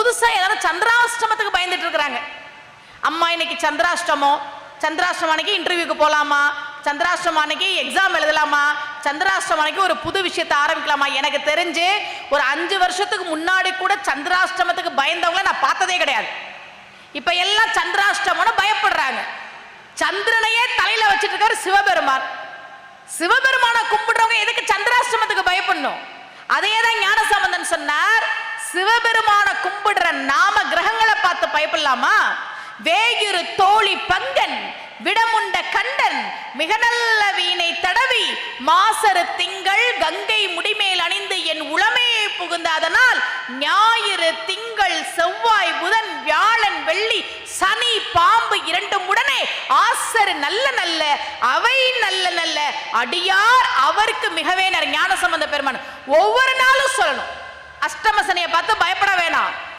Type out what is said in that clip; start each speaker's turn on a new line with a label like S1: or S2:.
S1: புதுசா எல்லாரும் சந்திராஷ்டமத்துக்கு பயந்துட்டு இருக்கிறாங்க. அம்மா இன்னைக்கு சந்திராஷ்டமம், சந்திராஷ்டமம் அன்னைக்கு இன்டர்வியூக்கு போலாமா, சந்திராஷ்டமம் அன்னைக்கு எக்ஸாம் எழுதலாமா, சந்திராஷ்டமம் அன்னைக்கு ஒரு புது விஷயத்தை ஆரம்பிக்கலாமா? எனக்கு தெரிஞ்சு ஒரு 5 வருஷத்துக்கு முன்னாடி கூட சந்திராஷ்டமத்துக்கு பயந்தவங்கள நான் பார்த்ததே கிடையாது. இப்ப எல்லாம் சந்திராஷ்டமம்னு பயப்படுறாங்க. சந்திரனையே தலையில வச்சிட்டு இருக்காரு சிவபெருமான். சிவபெருமான கும்பிடுறவங்க எதுக்கு சந்திராஷ்டமத்துக்கு பயப்படணும்? அதேதான் ஞானசம்பந்தன் சொன்னார். சிவபெருமான கும்பிடுற நாம கிரகங்களை பார்த்து பயப்படலாமா? வேயுறு தோழி பங்கன் விடமுண்ட கண்டன் மிக நல்ல வீணை தடவி மாசரு திங்கள் கங்கை முடிமேல் அணிந்து என் உளமையை புகுந்த அதனால் ஞாயிறு திங்கள் செவ்வாய் புதன் வியாழன் வெள்ளி சனி பாம்பு 2 உடனே ஆசரு நல்ல நல்ல அவை நல்ல நல்ல அடியார் அவருக்கு மிகவே ஞானசம்பந்த பெருமான் ஒவ்வொரு நாளும் சொல்லணும். அஷ்டம சனியை பார்த்து பயப்பட வேணாம்.